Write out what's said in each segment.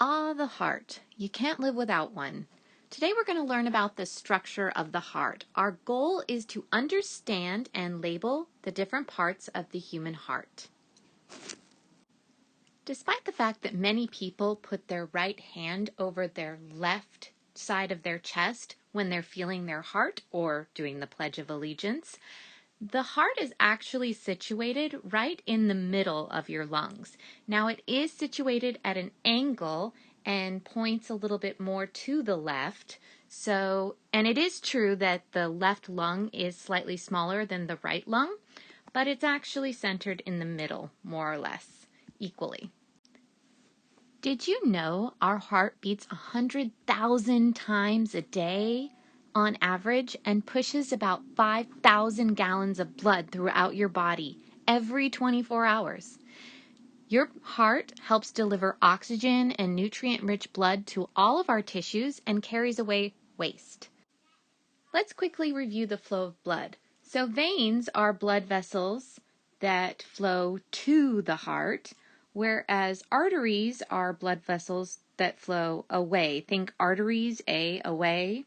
Ah, the heart. You can't live without one. Today we're going to learn about the structure of the heart. Our goal is to understand and label the different parts of the human heart. Despite the fact that many people put their right hand over their left side of their chest when they're feeling their heart or doing the Pledge of Allegiance, the heart is actually situated right in the middle of your lungs. Now it is situated at an angle and points a little bit more to the left. And it is true that the left lung is slightly smaller than the right lung, but it's actually centered in the middle, more or less, equally. Did you know our heart beats 100,000 times a day on average and pushes about 5,000 gallons of blood throughout your body every 24 hours? Your heart helps deliver oxygen and nutrient-rich blood to all of our tissues and carries away waste. Let's quickly review the flow of blood. So veins are blood vessels that flow to the heart, whereas arteries are blood vessels that flow away. Think arteries, away.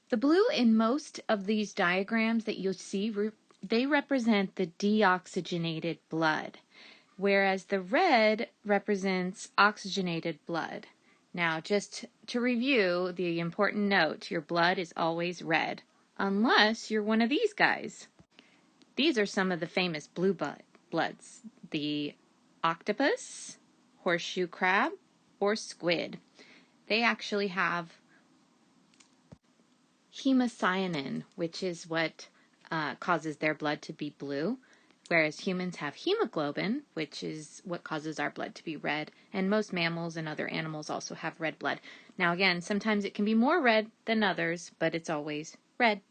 The blue in most of these diagrams that you'll see, they represent the deoxygenated blood, whereas the red represents oxygenated blood. Now, just to review the important note, your blood is always red, unless you're one of these guys. These are some of the famous blue bloods, the octopus, horseshoe crab, or squid. They actually have hemocyanin, which is what causes their blood to be blue, whereas humans have hemoglobin, which is what causes our blood to be red, and most mammals and other animals also have red blood. Now again, sometimes it can be more red than others, but it's always red.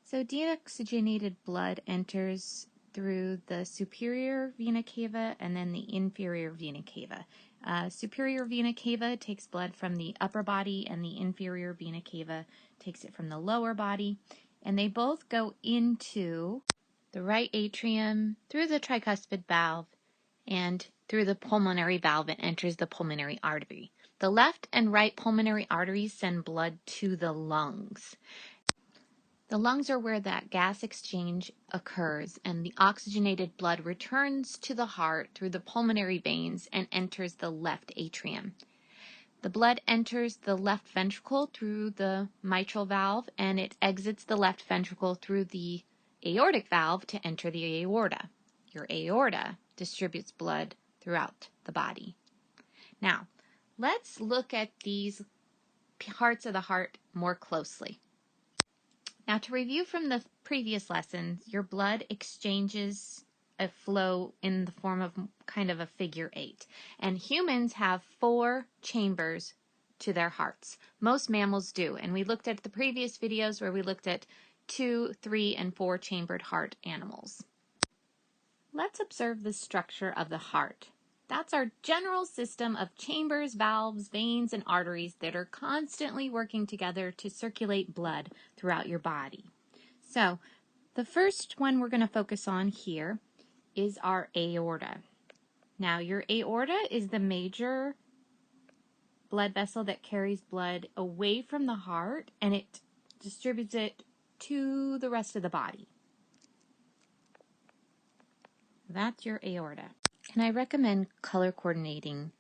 So deoxygenated blood enters through the superior vena cava and then the inferior vena cava. Superior vena cava takes blood from the upper body and the inferior vena cava takes it from the lower body, and they both go into the right atrium, through the tricuspid valve, and through the pulmonary valve and enters the pulmonary artery. The left and right pulmonary arteries send blood to the lungs. The lungs are where that gas exchange occurs, and the oxygenated blood returns to the heart through the pulmonary veins and enters the left atrium. The blood enters the left ventricle through the mitral valve, and it exits the left ventricle through the aortic valve to enter the aorta. Your aorta distributes blood throughout the body. Now, let's look at these parts of the heart more closely. Now, to review from the previous lessons, your blood exchanges a flow in the form of kind of a figure 8. And humans have 4 chambers to their hearts. Most mammals do. And we looked at the previous videos where we looked at 2, 3, and 4 chambered heart animals. Let's observe the structure of the heart. That's our general system of chambers, valves, veins, and arteries that are constantly working together to circulate blood throughout your body. So, the first one we're going to focus on here is our aorta. Now, your aorta is the major blood vessel that carries blood away from the heart, and it distributes it to the rest of the body. That's your aorta. And I recommend color coordinating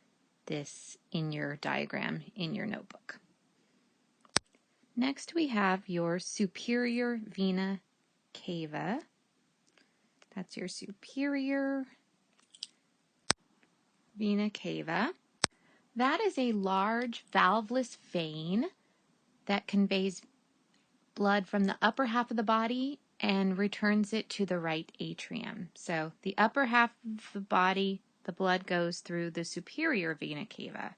this in your diagram in your notebook. Next we have your superior vena cava. That's your superior vena cava. That is a large valveless vein that conveys blood from the upper half of the body and returns it to the right atrium. So the upper half of the body, the blood goes through the superior vena cava.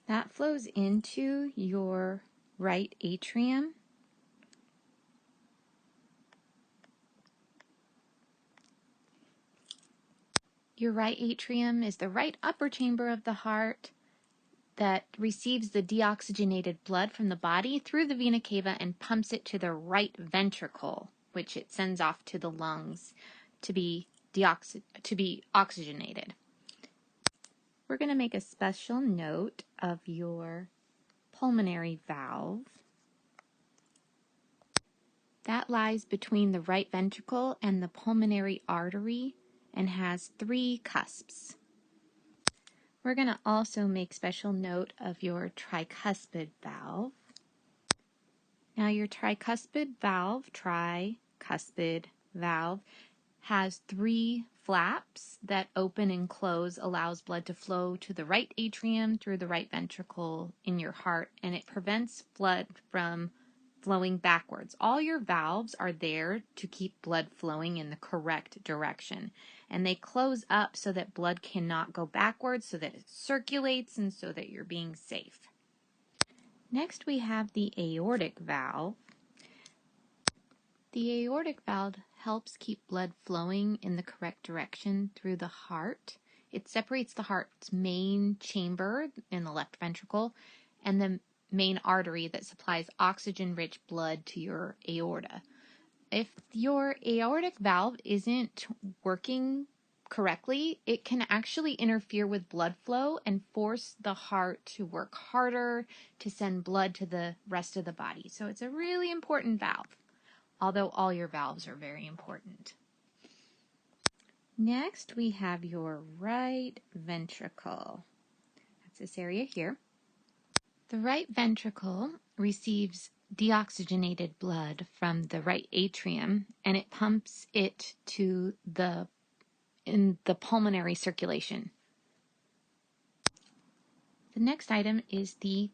That flows into your right atrium. Your right atrium is the right upper chamber of the heart that receives the deoxygenated blood from the body through the vena cava and pumps it to the right ventricle, which it sends off to the lungs to be oxygenated. we're going to make a special note of your pulmonary valve. That lies between the right ventricle and the pulmonary artery and has 3 cusps. We're going to also make special note of your tricuspid valve. Now your tricuspid valve, has 3 flaps that open and close, allows blood to flow to the right atrium through the right ventricle in your heart, and it prevents blood from flowing backwards. All your valves are there to keep blood flowing in the correct direction, and they close up so that blood cannot go backwards, so that it circulates and so that you're being safe. Next we have the aortic valve. The aortic valve helps keep blood flowing in the correct direction through the heart. It separates the heart's main chamber in the left ventricle and the main artery that supplies oxygen-rich blood to your aorta. If your aortic valve isn't working correctly, it can actually interfere with blood flow and force the heart to work harder to send blood to the rest of the body. So it's a really important valve, although all your valves are very important. Next, we have your right ventricle. That's this area here. The right ventricle receives deoxygenated blood from the right atrium, and it pumps it to in the pulmonary circulation. The next item is the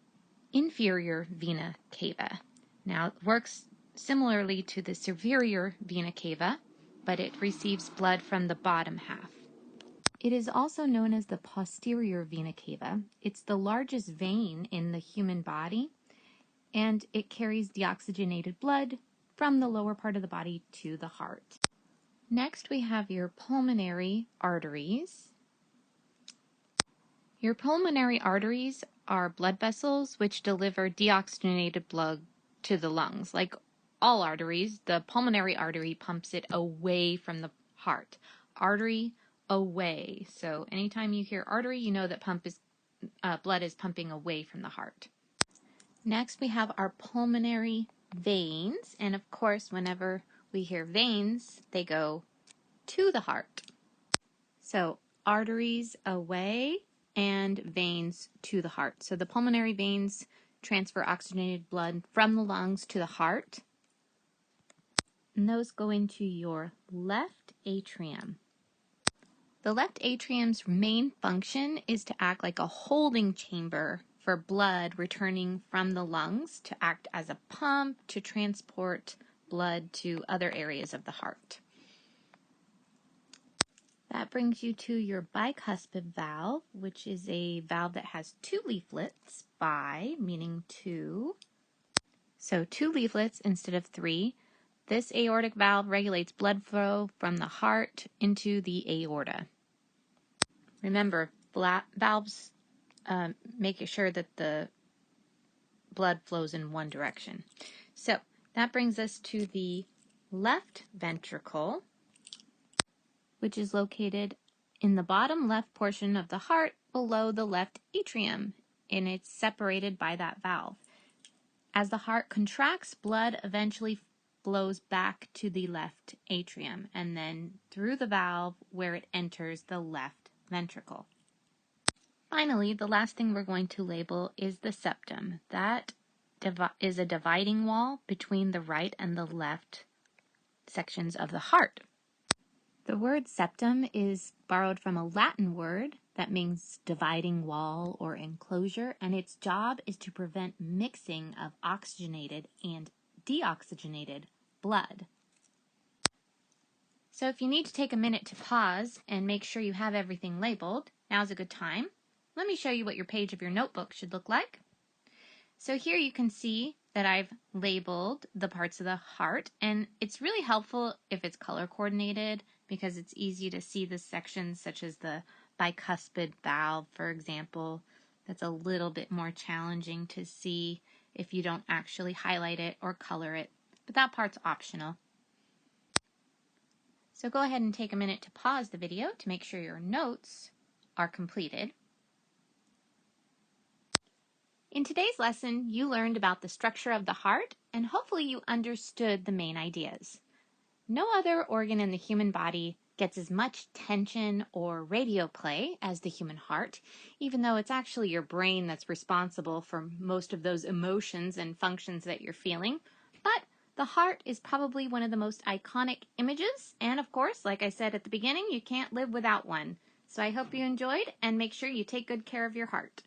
inferior vena cava. Now, it works similarly to the superior vena cava, but it receives blood from the bottom half. It is also known as the posterior vena cava. It's the largest vein in the human body, and it carries deoxygenated blood from the lower part of the body to the heart. Next, we have your pulmonary arteries. Your pulmonary arteries are blood vessels which deliver deoxygenated blood to the lungs. Like all arteries, the pulmonary artery pumps it away from the heart. Artery, away. So anytime you hear artery, you know that blood is pumping away from the heart. Next, we have our pulmonary veins. And of course, whenever we hear veins, they go to the heart. So arteries away and veins to the heart. So the pulmonary veins transfer oxygenated blood from the lungs to the heart. And those go into your left atrium. The left atrium's main function is to act like a holding chamber for blood returning from the lungs, to act as a pump to transport blood to other areas of the heart. That brings you to your bicuspid valve, which is a valve that has 2 leaflets, bi meaning 2. So 2 leaflets instead of 3. This aortic valve regulates blood flow from the heart into the aorta. Remember, valves make sure that the blood flows in one direction. So that brings us to the left ventricle, which is located in the bottom left portion of the heart below the left atrium, and it's separated by that valve. As the heart contracts, blood eventually flows back to the left atrium and then through the valve where it enters the left ventricle. Finally, the last thing we're going to label is the septum. That is a dividing wall between the right and the left sections of the heart. The word septum is borrowed from a Latin word that means dividing wall or enclosure, and its job is to prevent mixing of oxygenated and deoxygenated blood. So if you need to take a minute to pause and make sure you have everything labeled, now's a good time. Let me show you what your page of your notebook should look like. So here you can see that I've labeled the parts of the heart, and it's really helpful if it's color coordinated because it's easy to see the sections such as the bicuspid valve, for example. That's a little bit more challenging to see if you don't actually highlight it or color it, but that part's optional. So go ahead and take a minute to pause the video to make sure your notes are completed. In today's lesson, you learned about the structure of the heart, and hopefully you understood the main ideas. No other organ in the human body gets as much tension or radio play as the human heart, even though it's actually your brain that's responsible for most of those emotions and functions that you're feeling. But the heart is probably one of the most iconic images, and of course, like I said at the beginning, you can't live without one. So I hope you enjoyed, and make sure you take good care of your heart.